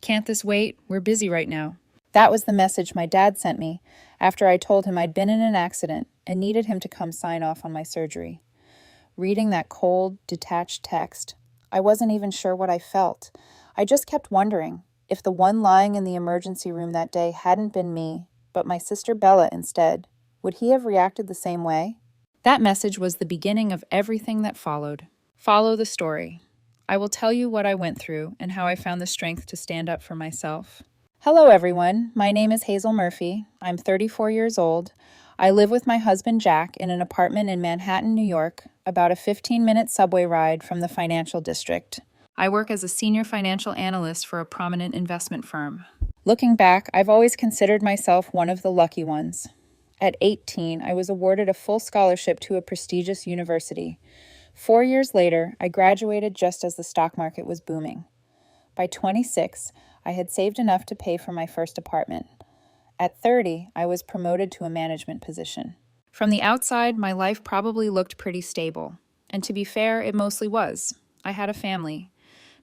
Can't this wait? We're busy right now. That was the message my dad sent me after I told him I'd been in an accident and needed him to come sign off on my surgery. Reading that cold, detached text, I wasn't even sure what I felt. I just kept wondering if the one lying in the emergency room that day hadn't been me, but my sister Bella instead. Would he have reacted the same way? That message was the beginning of everything that followed. Follow the story. I will tell you what I went through and how I found the strength to stand up for myself. Hello, everyone. My name is Hazel Murphy. I'm 34 years old. I live with my husband, Jack, in an apartment in Manhattan, New York, about a 15-minute subway ride from the financial district. I work as a senior financial analyst for a prominent investment firm. Looking back, I've always considered myself one of the lucky ones. At 18, I was awarded a full scholarship to a prestigious university. 4 years later, I graduated just as the stock market was booming. By 26, I had saved enough to pay for my first apartment. At 30, I was promoted to a management position. From the outside, my life probably looked pretty stable. And to be fair, it mostly was. I had a family.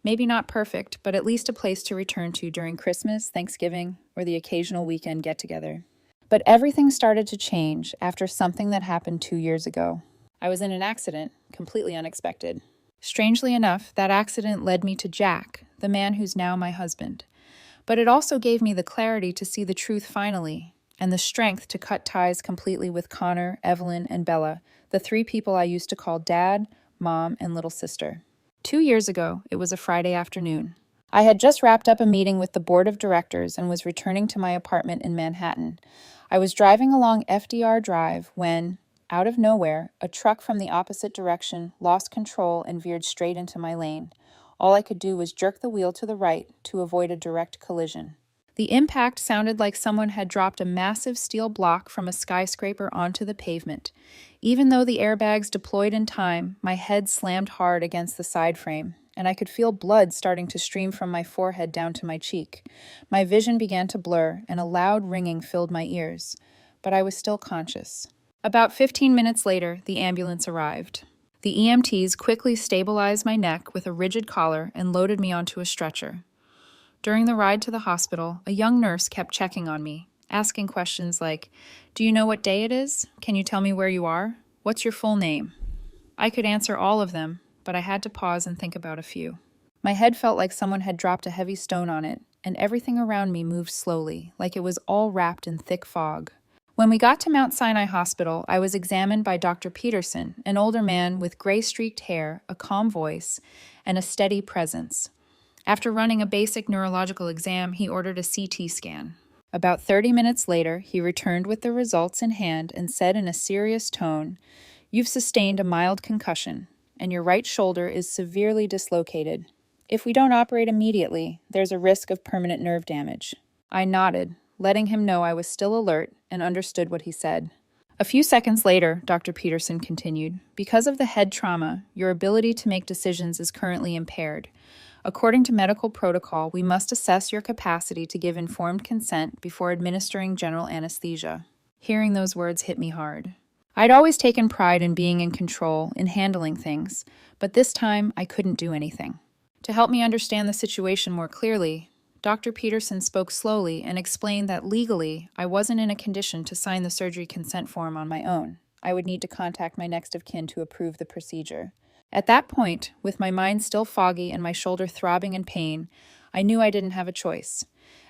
Maybe not perfect, but at least a place to return to during Christmas, Thanksgiving, or the occasional weekend get-together. But everything started to change after something that happened 2 years ago. I was in an accident, completely unexpected. Strangely enough, that accident led me to Jack, the man who's now my husband. But it also gave me the clarity to see the truth finally, and the strength to cut ties completely with Connor, Evelyn, and Bella, the 3 people I used to call Dad, Mom, and little sister. 2 years ago, it was a Friday afternoon. I had just wrapped up a meeting with the board of directors and was returning to my apartment in Manhattan. I was driving along FDR Drive when, out of nowhere, a truck from the opposite direction lost control and veered straight into my lane. All I could do was jerk the wheel to the right to avoid a direct collision. The impact sounded like someone had dropped a massive steel block from a skyscraper onto the pavement. Even though the airbags deployed in time, my head slammed hard against the side frame, and I could feel blood starting to stream from my forehead down to my cheek. My vision began to blur, and a loud ringing filled my ears. But I was still conscious. About 15 minutes later, the ambulance arrived. The EMTs quickly stabilized my neck with a rigid collar and loaded me onto a stretcher. During the ride to the hospital, a young nurse kept checking on me, asking questions like, "Do you know what day it is? Can you tell me where you are? What's your full name?" I could answer all of them, but I had to pause and think about a few. My head felt like someone had dropped a heavy stone on it, and everything around me moved slowly, like it was all wrapped in thick fog. When we got to Mount Sinai Hospital, I was examined by Dr. Peterson, an older man with gray-streaked hair, a calm voice, and a steady presence. After running a basic neurological exam, he ordered a CT scan. About 30 minutes later, he returned with the results in hand and said in a serious tone, "You've sustained a mild concussion, and your right shoulder is severely dislocated. If we don't operate immediately, there's a risk of permanent nerve damage." I nodded, letting him know I was still alert and understood what he said. A few seconds later, Dr. Peterson continued, "Because of the head trauma, your ability to make decisions is currently impaired. According to medical protocol, we must assess your capacity to give informed consent before administering general anesthesia." Hearing those words hit me hard. I'd always taken pride in being in control, in handling things, but this time I couldn't do anything. To help me understand the situation more clearly, Dr. Peterson spoke slowly and explained that legally, I wasn't in a condition to sign the surgery consent form on my own. I would need to contact my next of kin to approve the procedure. At that point, with my mind still foggy and my shoulder throbbing in pain, I knew I didn't have a choice.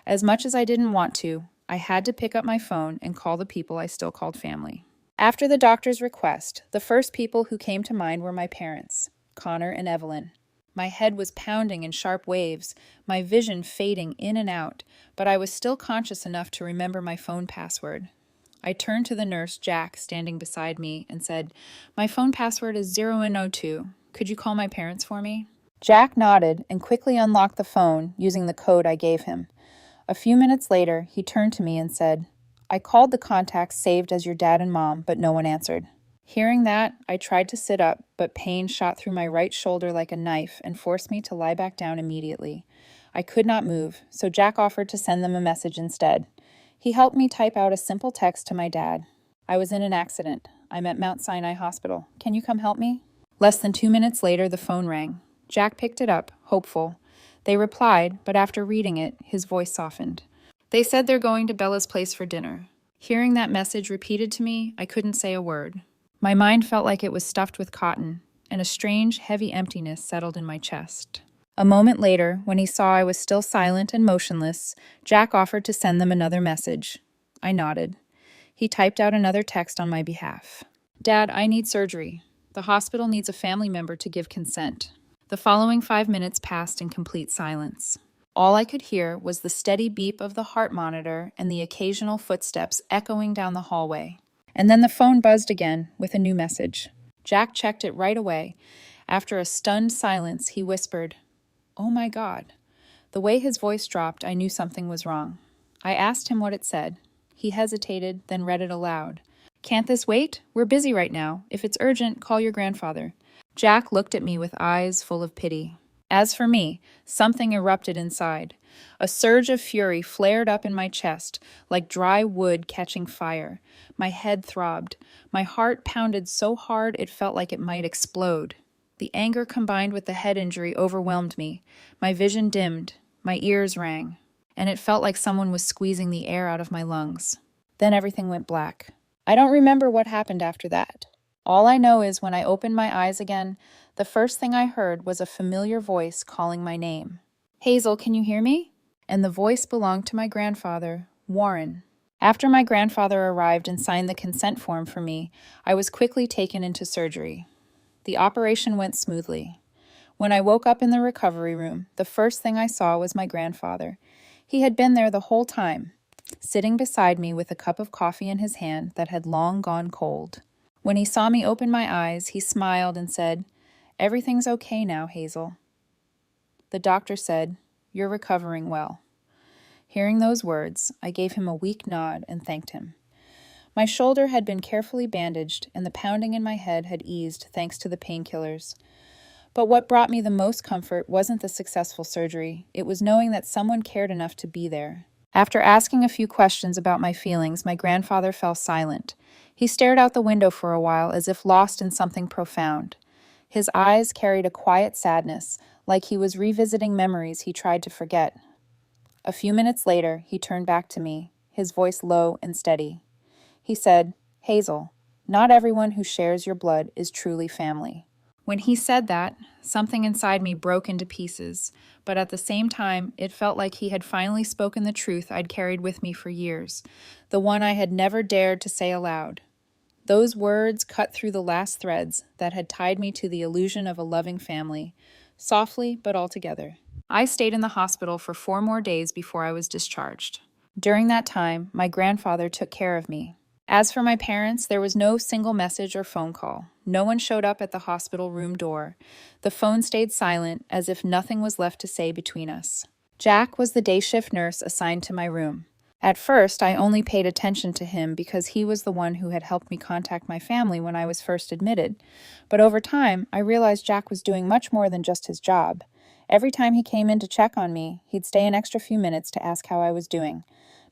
As much as I didn't want to, I had to pick up my phone and call the people I still called family. After the doctor's request, the first people who came to mind were my parents, Connor and Evelyn. My head was pounding in sharp waves, my vision fading in and out, but I was still conscious enough to remember my phone password. I turned to the nurse, Jack, standing beside me, and said, "My phone password is 0102. Could you call my parents for me?" Jack nodded and quickly unlocked the phone using the code I gave him. A few minutes later, he turned to me and said, "I called the contacts saved as your dad and mom, but no one answered." Hearing that, I tried to sit up, but pain shot through my right shoulder like a knife and forced me to lie back down immediately. I could not move, so Jack offered to send them a message instead. He helped me type out a simple text to my dad. "I was in an accident. I'm at Mount Sinai Hospital. Can you come help me?" Less than 2 minutes later, the phone rang. Jack picked it up, hopeful. They replied, but after reading it, his voice softened. They said they're going to Bella's place for dinner. Hearing that message repeated to me, I couldn't say a word. My mind felt like it was stuffed with cotton, and a strange, heavy emptiness settled in my chest. A moment later, when he saw I was still silent and motionless, Jack offered to send them another message. I nodded. He typed out another text on my behalf. Dad, I need surgery. The hospital needs a family member to give consent. The following 5 minutes passed in complete silence. All I could hear was the steady beep of the heart monitor and the occasional footsteps echoing down the hallway. And then the phone buzzed again with a new message. Jack checked it right away. After a stunned silence, he whispered, "Oh my God." The way his voice dropped, I knew something was wrong. I asked him what it said. He hesitated, then read it aloud. "Can't this wait? We're busy right now. If it's urgent, call your grandfather." Jack looked at me with eyes full of pity. As for me, something erupted inside. A surge of fury flared up in my chest, like dry wood catching fire. My head throbbed. My heart pounded so hard it felt like it might explode. The anger combined with the head injury overwhelmed me. My vision dimmed. My ears rang. And it felt like someone was squeezing the air out of my lungs. Then everything went black. I don't remember what happened after that. All I know is when I opened my eyes again, the first thing I heard was a familiar voice calling my name. "Hazel, can you hear me?" And the voice belonged to my grandfather, Warren. After my grandfather arrived and signed the consent form for me, I was quickly taken into surgery. The operation went smoothly. When I woke up in the recovery room, the first thing I saw was my grandfather. He had been there the whole time, sitting beside me with a cup of coffee in his hand that had long gone cold. When he saw me open my eyes, he smiled and said, "Everything's okay now, Hazel." The doctor said, "You're recovering well." Hearing those words, I gave him a weak nod and thanked him. My shoulder had been carefully bandaged, and the pounding in my head had eased thanks to the painkillers. But what brought me the most comfort wasn't the successful surgery. It was knowing that someone cared enough to be there. After asking a few questions about my feelings, my grandfather fell silent. He stared out the window for a while as if lost in something profound. His eyes carried a quiet sadness, like he was revisiting memories he tried to forget. A few minutes later, he turned back to me, his voice low and steady. He said, "Hazel, not everyone who shares your blood is truly family." When he said that, something inside me broke into pieces, but at the same time, it felt like he had finally spoken the truth I'd carried with me for years, the one I had never dared to say aloud. Those words cut through the last threads that had tied me to the illusion of a loving family, softly but altogether. I stayed in the hospital for 4 more days before I was discharged. During that time, my grandfather took care of me. As for my parents, there was no single message or phone call. No one showed up at the hospital room door. The phone stayed silent, as if nothing was left to say between us. Jack was the day shift nurse assigned to my room. At first, I only paid attention to him because he was the one who had helped me contact my family when I was first admitted. But over time, I realized Jack was doing much more than just his job. Every time he came in to check on me, he'd stay an extra few minutes to ask how I was doing.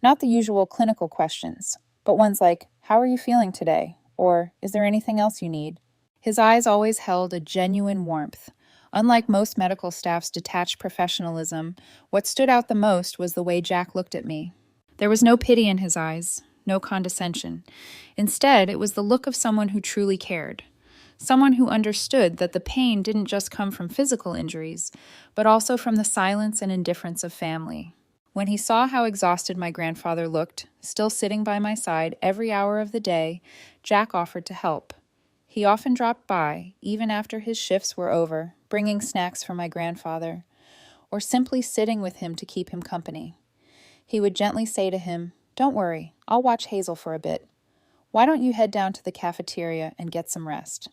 Not the usual clinical questions, but ones like, "How are you feeling today?" Or, "Is there anything else you need?" His eyes always held a genuine warmth. Unlike most medical staff's detached professionalism, what stood out the most was the way Jack looked at me. There was no pity in his eyes, no condescension. Instead, it was the look of someone who truly cared. Someone who understood that the pain didn't just come from physical injuries, but also from the silence and indifference of family. When he saw how exhausted my grandfather looked, still sitting by my side every hour of the day, Jack offered to help. He often dropped by, even after his shifts were over, bringing snacks for my grandfather, or simply sitting with him to keep him company. He would gently say to him, "Don't worry, I'll watch Hazel for a bit. Why don't you head down to the cafeteria and get some rest?"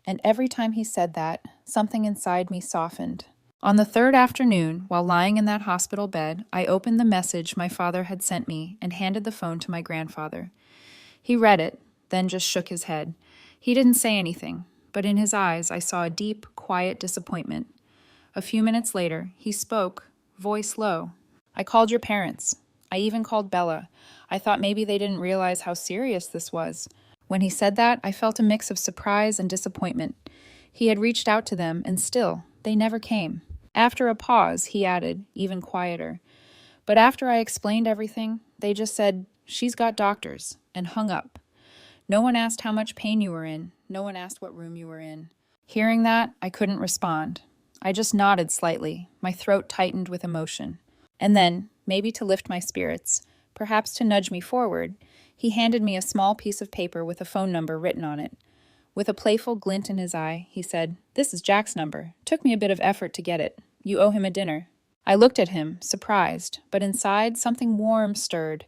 And every time he said that, something inside me softened. On the 3rd afternoon, while lying in that hospital bed, I opened the message my father had sent me and handed the phone to my grandfather. He read it, then just shook his head. He didn't say anything, but in his eyes I saw a deep, quiet disappointment. A few minutes later, he spoke, voice low. "I called your parents. I even called Bella. I thought maybe they didn't realize how serious this was." When he said that, I felt a mix of surprise and disappointment. He had reached out to them, and still, they never came. After a pause, he added, even quieter, "But after I explained everything, they just said, 'She's got doctors,' and hung up. No one asked how much pain you were in. No one asked what room you were in." Hearing that, I couldn't respond. I just nodded slightly, my throat tightened with emotion. And then, maybe to lift my spirits, perhaps to nudge me forward, he handed me a small piece of paper with a phone number written on it. With a playful glint in his eye, he said, "This is Jack's number. Took me a bit of effort to get it. You owe him a dinner." I looked at him, surprised, but inside something warm stirred.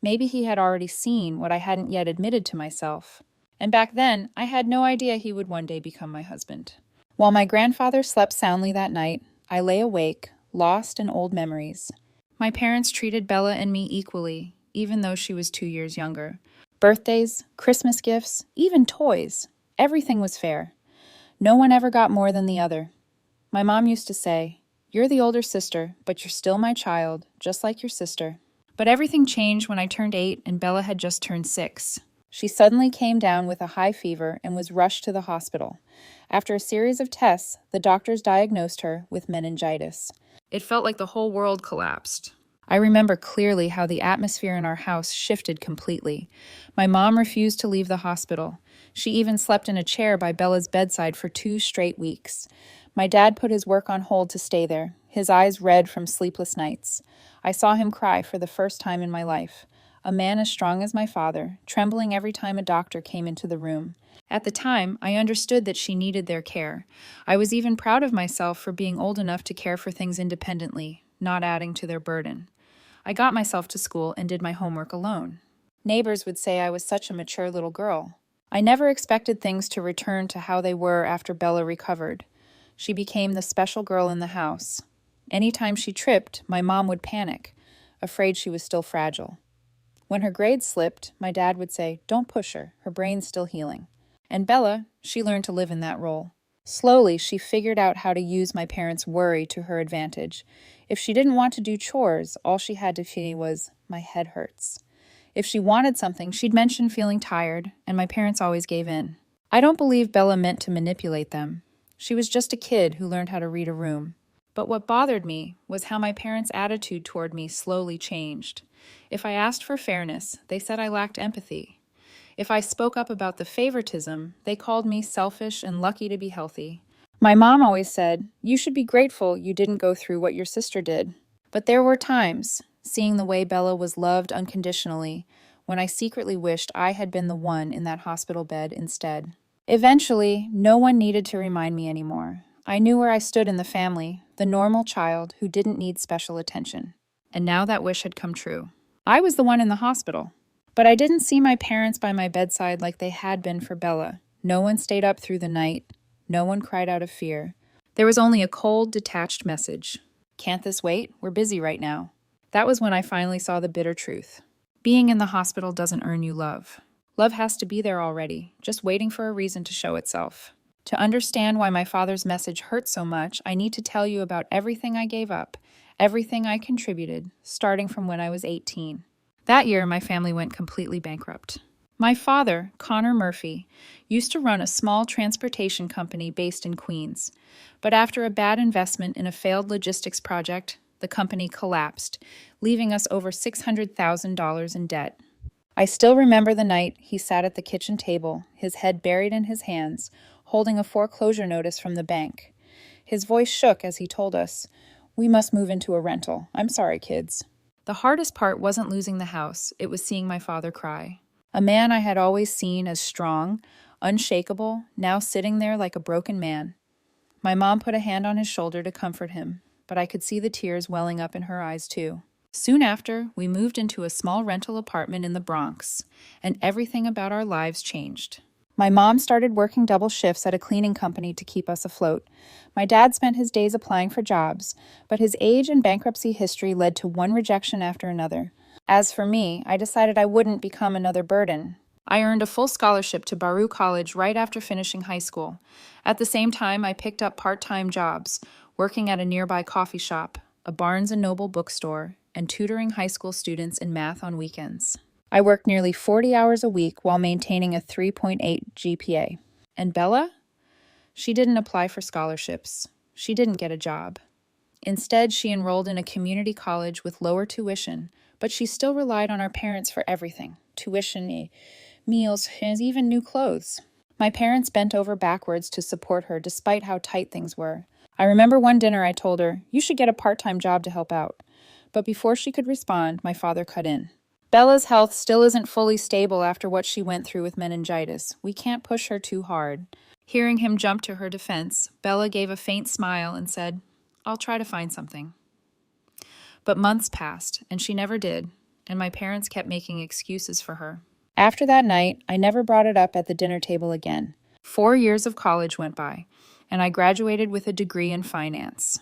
Maybe he had already seen what I hadn't yet admitted to myself. And back then, I had no idea he would one day become my husband. While my grandfather slept soundly that night, I lay awake, lost in old memories. My parents treated Bella and me equally, even though she was 2 years younger. Birthdays, Christmas gifts, even toys. Everything was fair. No one ever got more than the other. My mom used to say, "You're the older sister, but you're still my child, just like your sister." But everything changed when I turned 8 and Bella had just turned 6. She suddenly came down with a high fever and was rushed to the hospital. After a series of tests, the doctors diagnosed her with meningitis. It felt like the whole world collapsed. I remember clearly how the atmosphere in our house shifted completely. My mom refused to leave the hospital. She even slept in a chair by Bella's bedside for 2 straight weeks. My dad put his work on hold to stay there, his eyes red from sleepless nights. I saw him cry for the first time in my life. A man as strong as my father, trembling every time a doctor came into the room. At the time, I understood that she needed their care. I was even proud of myself for being old enough to care for things independently, not adding to their burden. I got myself to school and did my homework alone. Neighbors would say I was such a mature little girl. I never expected things to return to how they were after Bella recovered. She became the special girl in the house. Anytime she tripped, my mom would panic, afraid she was still fragile. When her grades slipped, my dad would say, "Don't push her, her brain's still healing." And Bella, she learned to live in that role. Slowly, she figured out how to use my parents' worry to her advantage. If she didn't want to do chores, all she had to say was, "My head hurts." If she wanted something, she'd mention feeling tired, and my parents always gave in. I don't believe Bella meant to manipulate them. She was just a kid who learned how to read a room. But what bothered me was how my parents' attitude toward me slowly changed. If I asked for fairness, they said I lacked empathy. If I spoke up about the favoritism, they called me selfish and lucky to be healthy. My mom always said, "You should be grateful you didn't go through what your sister did." But there were times, seeing the way Bella was loved unconditionally, when I secretly wished I had been the one in that hospital bed instead. Eventually, no one needed to remind me anymore. I knew where I stood in the family, the normal child who didn't need special attention. And now that wish had come true. I was the one in the hospital. But I didn't see my parents by my bedside like they had been for Bella. No one stayed up through the night. No one cried out of fear. There was only a cold, detached message. "Can't this wait? We're busy right now." That was when I finally saw the bitter truth. Being in the hospital doesn't earn you love. Love has to be there already, just waiting for a reason to show itself. To understand why my father's message hurt so much, I need to tell you about everything I gave up, everything I contributed, starting from when I was 18. That year, my family went completely bankrupt. My father, Connor Murphy, used to run a small transportation company based in Queens. But after a bad investment in a failed logistics project, the company collapsed, leaving us over $600,000 in debt. I still remember the night he sat at the kitchen table, his head buried in his hands, holding a foreclosure notice from the bank. His voice shook as he told us, "We must move into a rental. I'm sorry, kids." The hardest part wasn't losing the house, it was seeing my father cry. A man I had always seen as strong, unshakable, now sitting there like a broken man. My mom put a hand on his shoulder to comfort him, but I could see the tears welling up in her eyes too. Soon after, we moved into a small rental apartment in the Bronx, and everything about our lives changed. My mom started working double shifts at a cleaning company to keep us afloat. My dad spent his days applying for jobs, but his age and bankruptcy history led to one rejection after another. As for me, I decided I wouldn't become another burden. I earned a full scholarship to Baru College right after finishing high school. At the same time, I picked up part-time jobs, working at a nearby coffee shop, a Barnes & Noble bookstore, and tutoring high school students in math on weekends. I worked nearly 40 hours a week while maintaining a 3.8 GPA. And Bella? She didn't apply for scholarships. She didn't get a job. Instead, she enrolled in a community college with lower tuition, but she still relied on our parents for everything: tuition, meals, and even new clothes. My parents bent over backwards to support her despite how tight things were. I remember one dinner I told her, "You should get a part-time job to help out." But before she could respond, my father cut in. "Bella's health still isn't fully stable after what she went through with meningitis. We can't push her too hard." Hearing him jump to her defense, Bella gave a faint smile and said, "I'll try to find something." But months passed, and she never did, and my parents kept making excuses for her. After that night, I never brought it up at the dinner table again. 4 years of college went by, and I graduated with a degree in finance.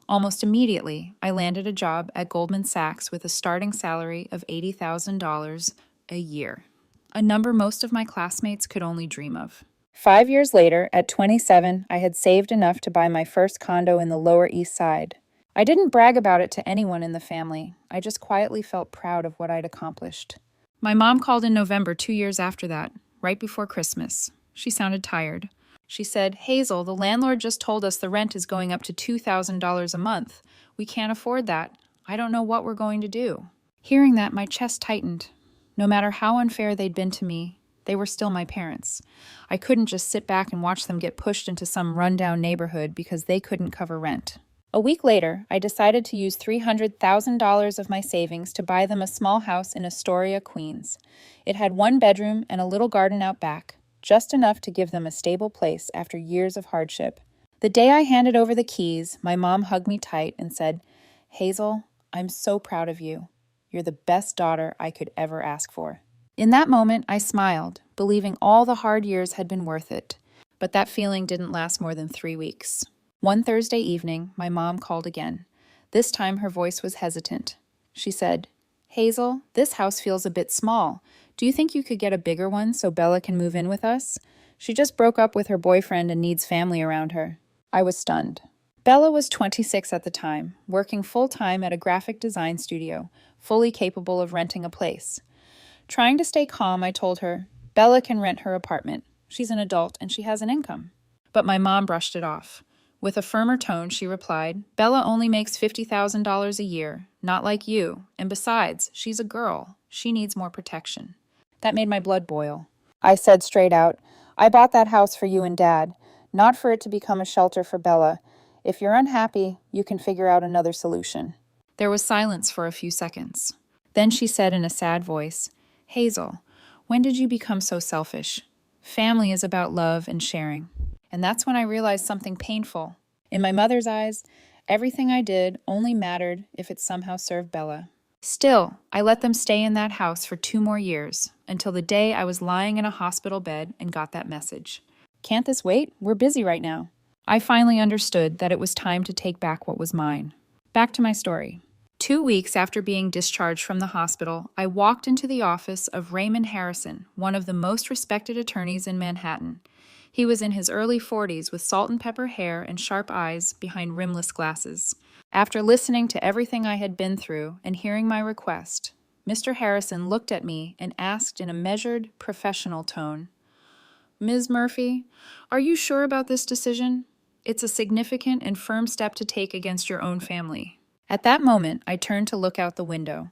Almost immediately, I landed a job at Goldman Sachs with a starting salary of $80,000 a year, a number most of my classmates could only dream of. 5 years later, at 27, I had saved enough to buy my first condo in the Lower East Side. I didn't brag about it to anyone in the family. I just quietly felt proud of what I'd accomplished. My mom called in November 2 years after that, right before Christmas. She sounded tired. She said, "Hazel, the landlord just told us the rent is going up to $2,000 a month. We can't afford that. I don't know what we're going to do." Hearing that, my chest tightened. No matter how unfair they'd been to me, they were still my parents. I couldn't just sit back and watch them get pushed into some rundown neighborhood because they couldn't cover rent. A week later, I decided to use $300,000 of my savings to buy them a small house in Astoria, Queens. It had 1 bedroom and a little garden out back, just enough to give them a stable place after years of hardship. The day I handed over the keys, my mom hugged me tight and said, "Hazel, I'm so proud of you. You're the best daughter I could ever ask for." In that moment, I smiled, believing all the hard years had been worth it. But that feeling didn't last more than 3 weeks. One Thursday evening, my mom called again. This time her voice was hesitant. She said, "Hazel, this house feels a bit small. Do you think you could get a bigger one so Bella can move in with us? She just broke up with her boyfriend and needs family around her." I was stunned. Bella was 26 at the time, working full-time at a graphic design studio, fully capable of renting a place. Trying to stay calm, I told her, "Bella can rent her apartment. She's an adult and she has an income." But my mom brushed it off. With a firmer tone, she replied, "Bella only makes $50,000 a year, not like you. And besides, she's a girl. She needs more protection." That made my blood boil. I said straight out, "I bought that house for you and Dad, not for it to become a shelter for Bella. If you're unhappy, you can figure out another solution." There was silence for a few seconds. Then she said in a sad voice, "Hazel, when did you become so selfish? Family is about love and sharing." And that's when I realized something painful. In my mother's eyes, everything I did only mattered if it somehow served Bella. Still, I let them stay in that house for 2 more years, until the day I was lying in a hospital bed and got that message. "Can't this wait? We're busy right now." I finally understood that it was time to take back what was mine. Back to my story. 2 weeks after being discharged from the hospital, I walked into the office of Raymond Harrison, one of the most respected attorneys in Manhattan. He was in his early 40s with salt and pepper hair and sharp eyes behind rimless glasses. After listening to everything I had been through and hearing my request, Mr. Harrison looked at me and asked in a measured, professional tone, "Ms. Murphy, are you sure about this decision? It's a significant and firm step to take against your own family." At that moment, I turned to look out the window.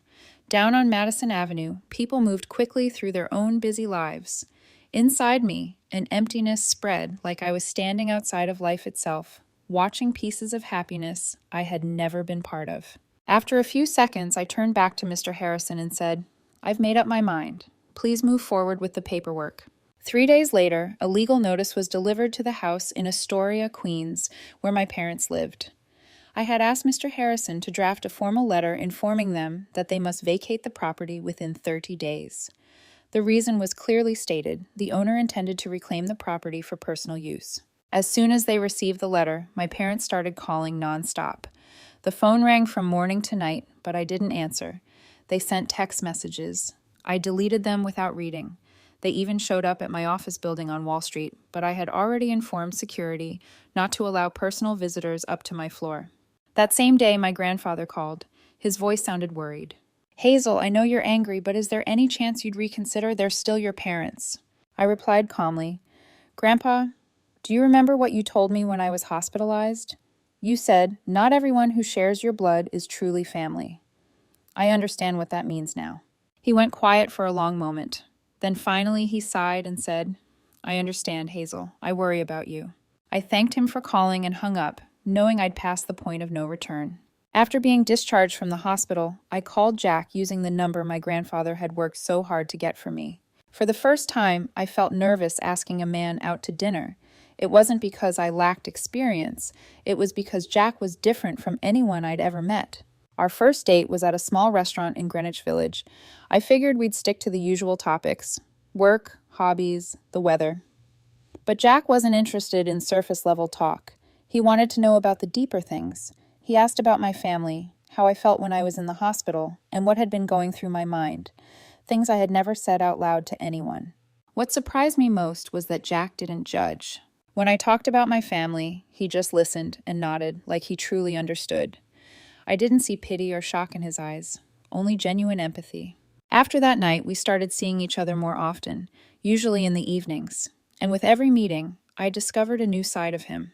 Down on Madison Avenue, people moved quickly through their own busy lives. Inside me, an emptiness spread like I was standing outside of life itself, watching pieces of happiness I had never been part of. After a few seconds, I turned back to Mr. Harrison and said, "I've made up my mind. Please move forward with the paperwork." 3 days later, a legal notice was delivered to the house in Astoria, Queens, where my parents lived. I had asked Mr. Harrison to draft a formal letter informing them that they must vacate the property within 30 days. The reason was clearly stated: the owner intended to reclaim the property for personal use. As soon as they received the letter, my parents started calling nonstop. The phone rang from morning to night, but I didn't answer. They sent text messages. I deleted them without reading. They even showed up at my office building on Wall Street, but I had already informed security not to allow personal visitors up to my floor. That same day, my grandfather called. His voice sounded worried. "Hazel, I know you're angry, but is there any chance you'd reconsider? They're still your parents." I replied calmly, "Grandpa, do you remember what you told me when I was hospitalized? You said, not everyone who shares your blood is truly family. I understand what that means now. He went quiet for a long moment. Then finally he sighed and said, I understand, Hazel. I worry about you. I thanked him for calling and hung up, knowing I'd passed the point of no return. After being discharged from the hospital, I called Jack using the number my grandfather had worked so hard to get for me. For the first time, I felt nervous asking a man out to dinner. It wasn't because I lacked experience. It was because Jack was different from anyone I'd ever met. Our first date was at a small restaurant in Greenwich Village. I figured we'd stick to the usual topics: work, hobbies, the weather. But Jack wasn't interested in surface-level talk. He wanted to know about the deeper things. He asked about my family, how I felt when I was in the hospital, and what had been going through my mind, things I had never said out loud to anyone. What surprised me most was that Jack didn't judge. When I talked about my family, he just listened and nodded like he truly understood. I didn't see pity or shock in his eyes, only genuine empathy. After that night, we started seeing each other more often, usually in the evenings. And with every meeting, I discovered a new side of him.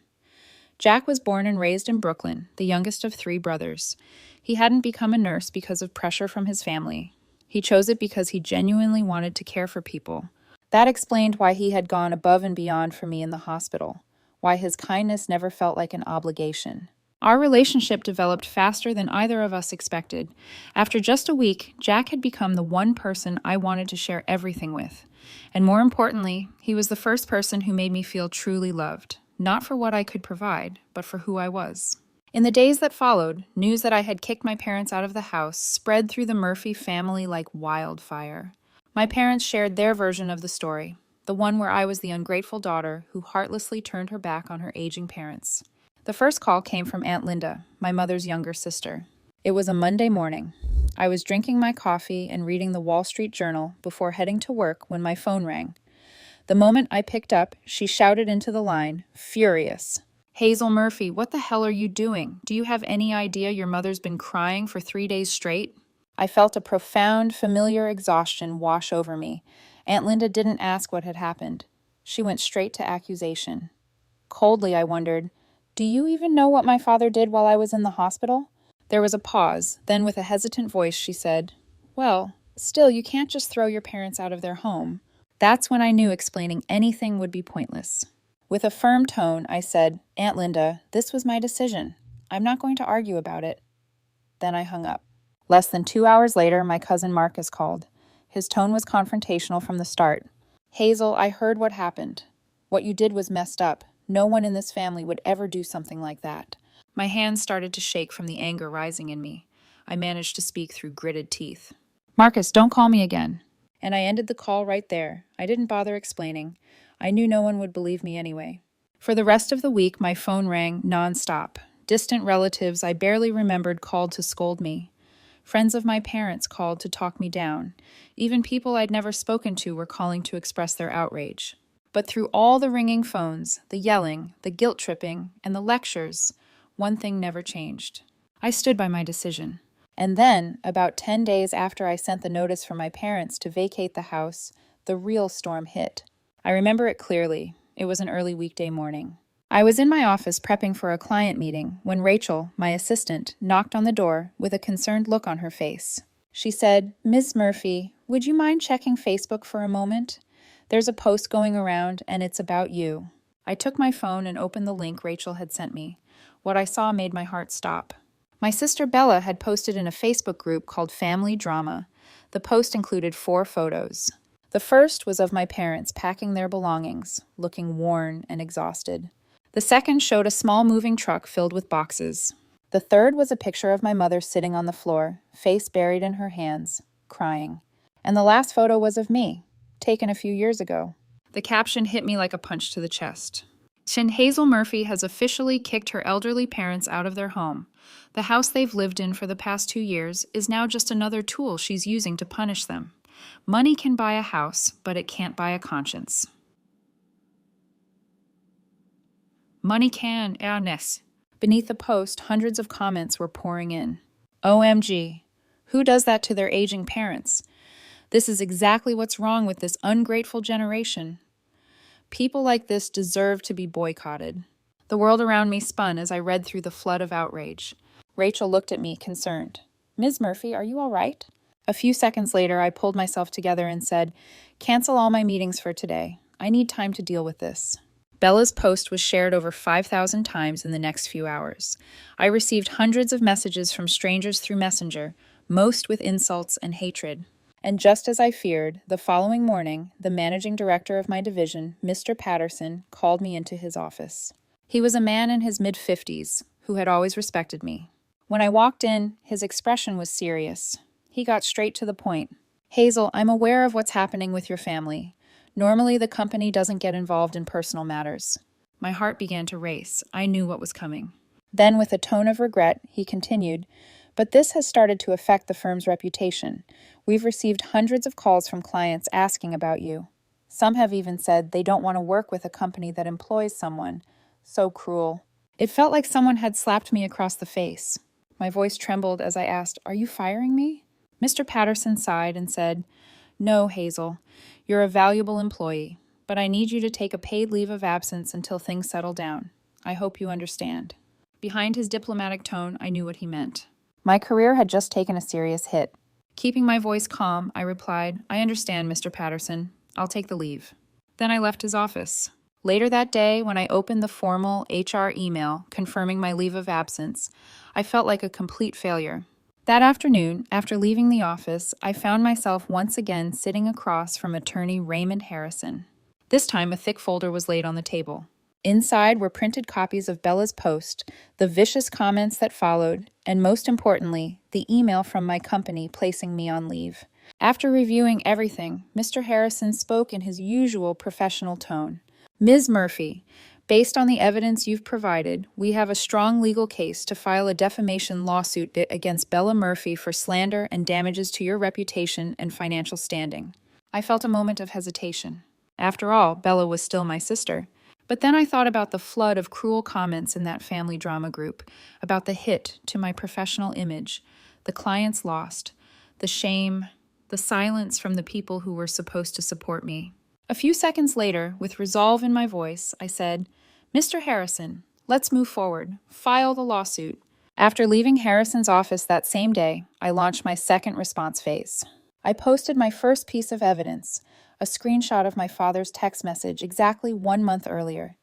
Jack was born and raised in Brooklyn, the youngest of 3 brothers. He hadn't become a nurse because of pressure from his family. He chose it because he genuinely wanted to care for people. That explained why he had gone above and beyond for me in the hospital, why his kindness never felt like an obligation. Our relationship developed faster than either of us expected. After just a week, Jack had become the one person I wanted to share everything with. And more importantly, he was the first person who made me feel truly loved, not for what I could provide, but for who I was. In the days that followed, news that I had kicked my parents out of the house spread through the Murphy family like wildfire. My parents shared their version of the story, the one where I was the ungrateful daughter who heartlessly turned her back on her aging parents. The first call came from Aunt Linda, my mother's younger sister. It was a Monday morning. I was drinking my coffee and reading the Wall Street Journal before heading to work when my phone rang. The moment I picked up, she shouted into the line, furious. Hazel Murphy, what the hell are you doing? Do you have any idea your mother's been crying for 3 days straight? I felt a profound, familiar exhaustion wash over me. Aunt Linda didn't ask what had happened. She went straight to accusation. Coldly, I wondered, do you even know what my father did while I was in the hospital? There was a pause. Then with a hesitant voice, she said, well, still, you can't just throw your parents out of their home. That's when I knew explaining anything would be pointless. With a firm tone, I said, Aunt Linda, this was my decision. I'm not going to argue about it. Then I hung up. Less than 2 hours later, my cousin Marcus called. His tone was confrontational from the start. Hazel, I heard what happened. What you did was messed up. No one in this family would ever do something like that. My hands started to shake from the anger rising in me. I managed to speak through gritted teeth. Marcus, don't call me again. And I ended the call right there. I didn't bother explaining. I knew no one would believe me anyway. For the rest of the week, my phone rang nonstop. Distant relatives I barely remembered called to scold me. Friends of my parents called to talk me down. Even people I'd never spoken to were calling to express their outrage. But through all the ringing phones, the yelling, the guilt-tripping, and the lectures, one thing never changed. I stood by my decision. And then, about 10 days after I sent the notice for my parents to vacate the house, the real storm hit. I remember it clearly. It was an early weekday morning. I was in my office prepping for a client meeting when Rachel, my assistant, knocked on the door with a concerned look on her face. She said, Ms. Murphy, would you mind checking Facebook for a moment? There's a post going around and it's about you. I took my phone and opened the link Rachel had sent me. What I saw made my heart stop. My sister Bella had posted in a Facebook group called Family Drama. The post included 4 photos. The first was of my parents packing their belongings, looking worn and exhausted. The second showed a small moving truck filled with boxes. The third was a picture of my mother sitting on the floor, face buried in her hands, crying. And the last photo was of me, taken a few years ago. The caption hit me like a punch to the chest. Hazel Murphy has officially kicked her elderly parents out of their home. The house they've lived in for the past 2 years is now just another tool she's using to punish them. Money can buy a house, but it can't buy a conscience. Money can, Ernest. Beneath the post, hundreds of comments were pouring in. OMG. Who does that to their aging parents? This is exactly what's wrong with this ungrateful generation. People like this deserve to be boycotted. The world around me spun as I read through the flood of outrage. Rachel looked at me, concerned. "Ms. Murphy, are you all right?" A few seconds later, I pulled myself together and said, "Cancel all my meetings for today. I need time to deal with this." Bella's post was shared over 5,000 times in the next few hours. I received hundreds of messages from strangers through Messenger, most with insults and hatred. And just as I feared, the following morning, the managing director of my division, Mr. Patterson, called me into his office. He was a man in his mid-50s who had always respected me. When I walked in, his expression was serious. He got straight to the point. "Hazel, I'm aware of what's happening with your family. Normally, the company doesn't get involved in personal matters." My heart began to race. I knew what was coming. Then, with a tone of regret, he continued, "But this has started to affect the firm's reputation. We've received hundreds of calls from clients asking about you. Some have even said they don't want to work with a company that employs someone. So cruel." It felt like someone had slapped me across the face. My voice trembled as I asked, "Are you firing me?" Mr. Patterson sighed and said, "No, Hazel, you're a valuable employee, but I need you to take a paid leave of absence until things settle down. I hope you understand." Behind his diplomatic tone, I knew what he meant. My career had just taken a serious hit. Keeping my voice calm, I replied, "I understand, Mr. Patterson. I'll take the leave." Then I left his office. Later that day, when I opened the formal HR email confirming my leave of absence, I felt like a complete failure. That afternoon, after leaving the office, I found myself once again sitting across from attorney Raymond Harrison. This time, a thick folder was laid on the table. Inside were printed copies of Bella's post, the vicious comments that followed, and most importantly, the email from my company placing me on leave. After reviewing everything, Mr. Harrison spoke in his usual professional tone. "Ms. Murphy, based on the evidence you've provided, we have a strong legal case to file a defamation lawsuit against Bella Murphy for slander and damages to your reputation and financial standing." I felt a moment of hesitation. After all, Bella was still my sister. But then I thought about the flood of cruel comments in that family drama group, about the hit to my professional image, the clients lost, the shame, the silence from the people who were supposed to support me. A few seconds later, with resolve in my voice, I said, "Mr. Harrison, let's move forward. File the lawsuit." After leaving Harrison's office that same day, I launched my second response phase. I posted my first piece of evidence, a screenshot of my father's text message exactly 1 month earlier.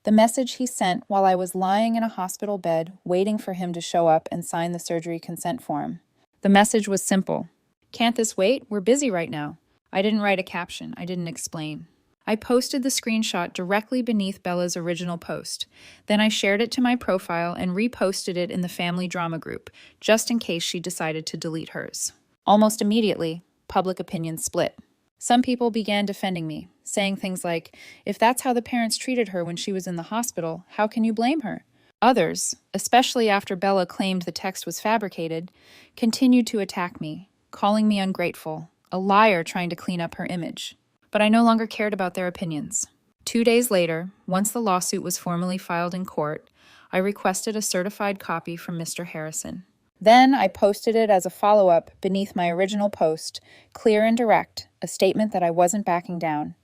The message he sent while I was lying in a hospital bed waiting for him to show up and sign the surgery consent form. The message was simple. "Can't this wait? We're busy right now." I didn't write a caption. I didn't explain. I posted the screenshot directly beneath Bella's original post. Then I shared it to my profile and reposted it in the family drama group, just in case she decided to delete hers. Almost immediately, public opinion split. Some people began defending me, saying things like, "If that's how the parents treated her when she was in the hospital, how can you blame her?" Others, especially after Bella claimed the text was fabricated, continued to attack me, calling me ungrateful, a liar trying to clean up her image. But I no longer cared about their opinions. 2 days later, once the lawsuit was formally filed in court, I requested a certified copy from Mr. Harrison. Then I posted it as a follow-up beneath my original post, clear and direct, a statement that I wasn't backing down.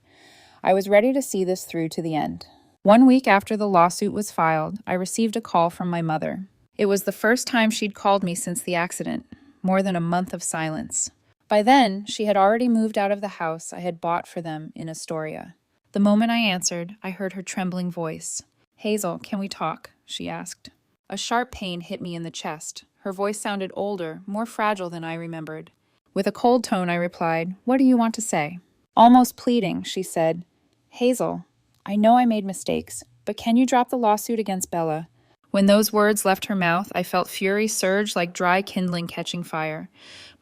I was ready to see this through to the end. 1 week after the lawsuit was filed, I received a call from my mother. It was the first time she'd called me since the accident, more than a month of silence. By then, she had already moved out of the house I had bought for them in Astoria. The moment I answered, I heard her trembling voice. "Hazel, can we talk?" she asked. A sharp pain hit me in the chest. Her voice sounded older, more fragile than I remembered. With a cold tone, I replied, "What do you want to say?" Almost pleading, she said, "Hazel, I know I made mistakes, but can you drop the lawsuit against Bella?" When those words left her mouth, I felt fury surge like dry kindling catching fire.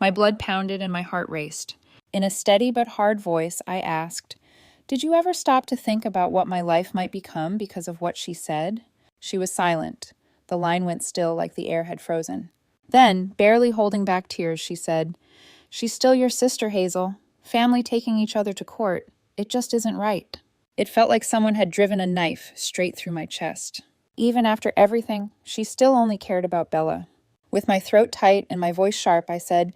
My blood pounded and my heart raced. In a steady but hard voice, I asked, "Did you ever stop to think about what my life might become because of what she said?" She was silent. The line went still like the air had frozen. Then, barely holding back tears, she said, "She's still your sister, Hazel. Family taking each other to court. It just isn't right." It felt like someone had driven a knife straight through my chest. Even after everything, she still only cared about Bella. With my throat tight and my voice sharp, I said,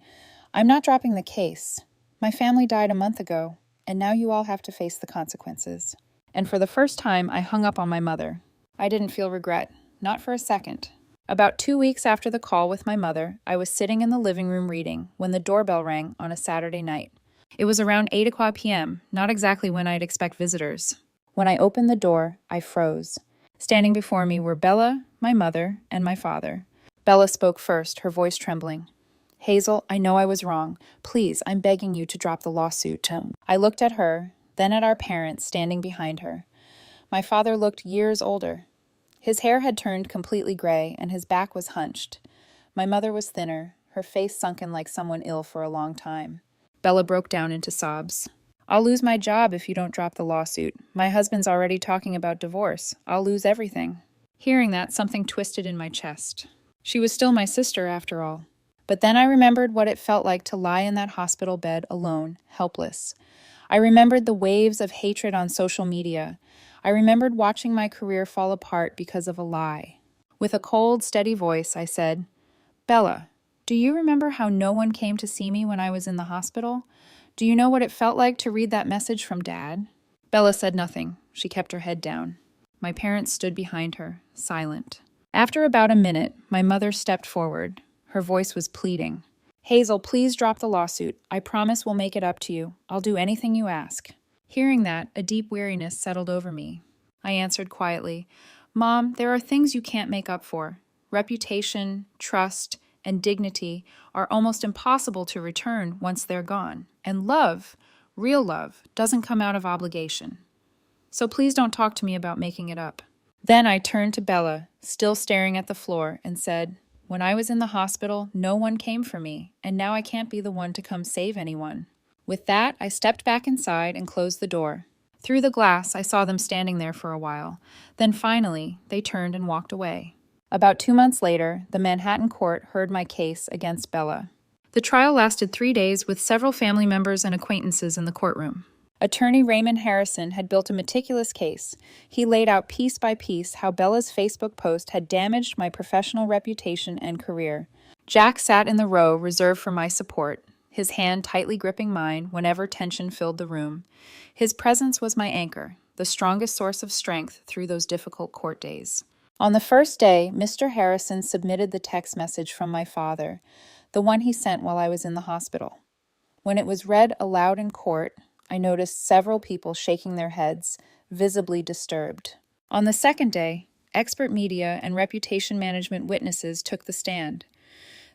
"I'm not dropping the case. My family died a month ago, and now you all have to face the consequences." And for the first time, I hung up on my mother. I didn't feel regret, not for a second. About 2 weeks after the call with my mother, I was sitting in the living room reading when the doorbell rang on a Saturday night. It was around 8 o'clock p.m., not exactly when I'd expect visitors. When I opened the door, I froze. Standing before me were Bella, my mother, and my father. Bella spoke first, her voice trembling. Hazel, I know I was wrong. Please, I'm begging you to drop the lawsuit. I looked at her, then at our parents standing behind her. My father looked years older. His hair had turned completely gray, and his back was hunched. My mother was thinner, her face sunken like someone ill for a long time. Bella broke down into sobs. I'll lose my job if you don't drop the lawsuit. My husband's already talking about divorce. I'll lose everything. Hearing that, something twisted in my chest. She was still my sister, after all. But then I remembered what it felt like to lie in that hospital bed alone, helpless. I remembered the waves of hatred on social media. I remembered watching my career fall apart because of a lie. With a cold, steady voice, I said, Bella, do you remember how no one came to see me when I was in the hospital? Do you know what it felt like to read that message from Dad? Bella said nothing. She kept her head down. My parents stood behind her, silent. After about a minute, my mother stepped forward. Her voice was pleading. Hazel, please drop the lawsuit. I promise we'll make it up to you. I'll do anything you ask. Hearing that, a deep weariness settled over me. I answered quietly, Mom, there are things you can't make up for. Reputation, trust, and dignity are almost impossible to return once they're gone. And love, real love, doesn't come out of obligation. So please don't talk to me about making it up. Then I turned to Bella, still staring at the floor, and said, When I was in the hospital, no one came for me, and now I can't be the one to come save anyone. With that, I stepped back inside and closed the door. Through the glass, I saw them standing there for a while. Then finally, they turned and walked away. About 2 months later, the Manhattan court heard my case against Bella. The trial lasted 3 days with several family members and acquaintances in the courtroom. Attorney Raymond Harrison had built a meticulous case. He laid out piece by piece how Bella's Facebook post had damaged my professional reputation and career. Jack sat in the row reserved for my support, his hand tightly gripping mine whenever tension filled the room. His presence was my anchor, the strongest source of strength through those difficult court days. On the first day, Mr. Harrison submitted the text message from my father, the one he sent while I was in the hospital. When it was read aloud in court, I noticed several people shaking their heads, visibly disturbed. On the second day, expert media and reputation management witnesses took the stand.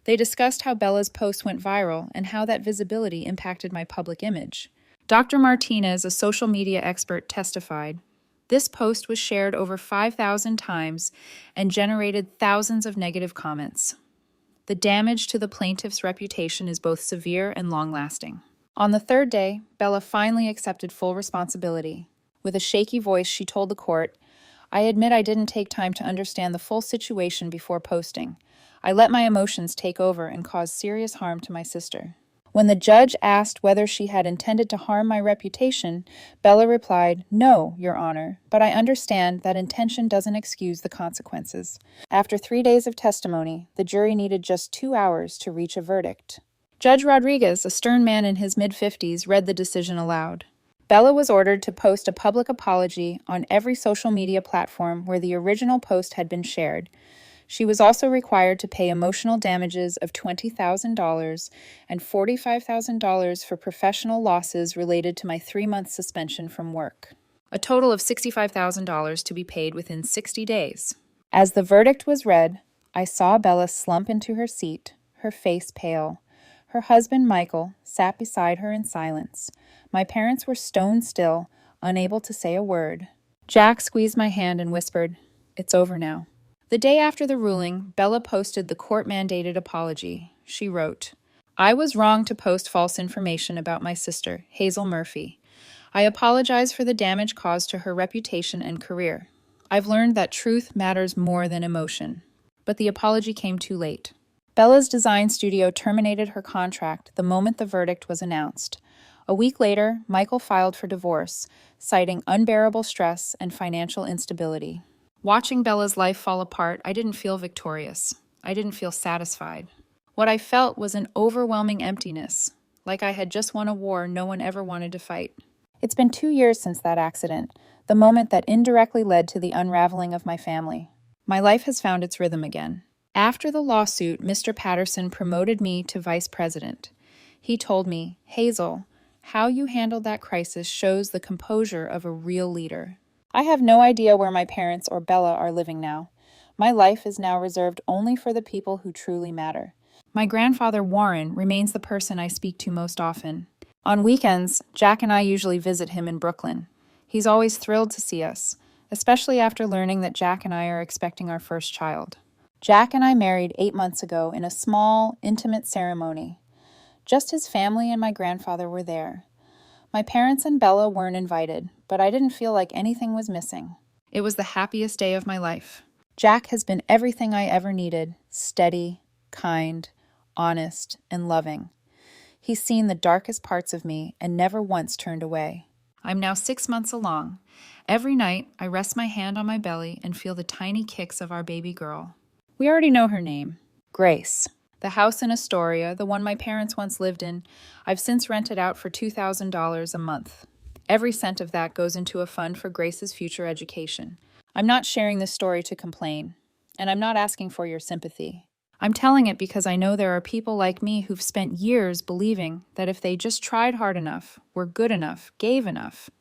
They discussed how Bella's post went viral and how that visibility impacted my public image. Dr. Martinez, a social media expert, testified. This post was shared over 5,000 times and generated thousands of negative comments. The damage to the plaintiff's reputation is both severe and long-lasting. On the third day, Bella finally accepted full responsibility. With a shaky voice, she told the court, I admit I didn't take time to understand the full situation before posting. I let my emotions take over and cause serious harm to my sister. When the judge asked whether she had intended to harm my reputation, Bella replied, No, Your Honor, but I understand that intention doesn't excuse the consequences. After 3 days of testimony, the jury needed just 2 hours to reach a verdict. Judge Rodriguez, a stern man in his mid-50s, read the decision aloud. Bella was ordered to post a public apology on every social media platform where the original post had been shared. She was also required to pay emotional damages of $20,000 and $45,000 for professional losses related to my 3-month suspension from work. A total of $65,000 to be paid within 60 days. As the verdict was read, I saw Bella slump into her seat, her face pale. Her husband, Michael, sat beside her in silence. My parents were stone still, unable to say a word. Jack squeezed my hand and whispered, It's over now. The day after the ruling, Bella posted the court-mandated apology. She wrote, I was wrong to post false information about my sister, Hazel Murphy. I apologize for the damage caused to her reputation and career. I've learned that truth matters more than emotion. But the apology came too late. Bella's design studio terminated her contract the moment the verdict was announced. A week later, Michael filed for divorce, citing unbearable stress and financial instability. Watching Bella's life fall apart, I didn't feel victorious. I didn't feel satisfied. What I felt was an overwhelming emptiness, like I had just won a war no one ever wanted to fight. It's been 2 years since that accident, the moment that indirectly led to the unraveling of my family. My life has found its rhythm again. After the lawsuit, Mr. Patterson promoted me to vice president. He told me, Hazel, how you handled that crisis shows the composure of a real leader. I have no idea where my parents or Bella are living now. My life is now reserved only for the people who truly matter. My grandfather Warren remains the person I speak to most often. On weekends, Jack and I usually visit him in Brooklyn. He's always thrilled to see us, especially after learning that Jack and I are expecting our first child. Jack and I married 8 months ago in a small, intimate ceremony. Just his family and my grandfather were there. My parents and Bella weren't invited, but I didn't feel like anything was missing. It was the happiest day of my life. Jack has been everything I ever needed: steady, kind, honest, and loving. He's seen the darkest parts of me and never once turned away. I'm now 6 months along. Every night, I rest my hand on my belly and feel the tiny kicks of our baby girl. We already know her name, Grace. The house in Astoria, the one my parents once lived in, I've since rented out for $2,000 a month. Every cent of that goes into a fund for Grace's future education. I'm not sharing this story to complain, and I'm not asking for your sympathy. I'm telling it because I know there are people like me who've spent years believing that if they just tried hard enough, were good enough, gave enough,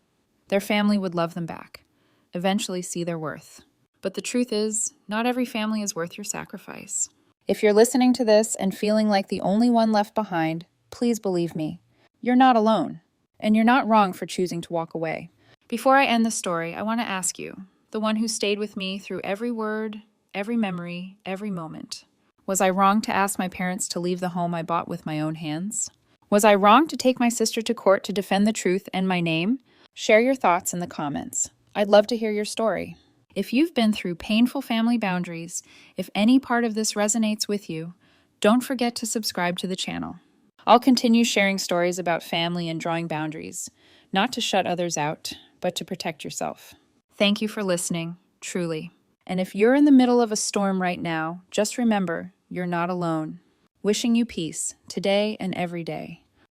their family would love them back, eventually see their worth. But the truth is, not every family is worth your sacrifice. If you're listening to this and feeling like the only one left behind, please believe me, you're not alone, and you're not wrong for choosing to walk away. Before I end the story, I want to ask you, the one who stayed with me through every word, every memory, every moment, was I wrong to ask my parents to leave the home I bought with my own hands? Was I wrong to take my sister to court to defend the truth and my name? Share your thoughts in the comments. I'd love to hear your story. If you've been through painful family boundaries, if any part of this resonates with you, don't forget to subscribe to the channel. I'll continue sharing stories about family and drawing boundaries, not to shut others out, but to protect yourself. Thank you for listening, truly. And if you're in the middle of a storm right now, just remember, you're not alone. Wishing you peace, today and every day.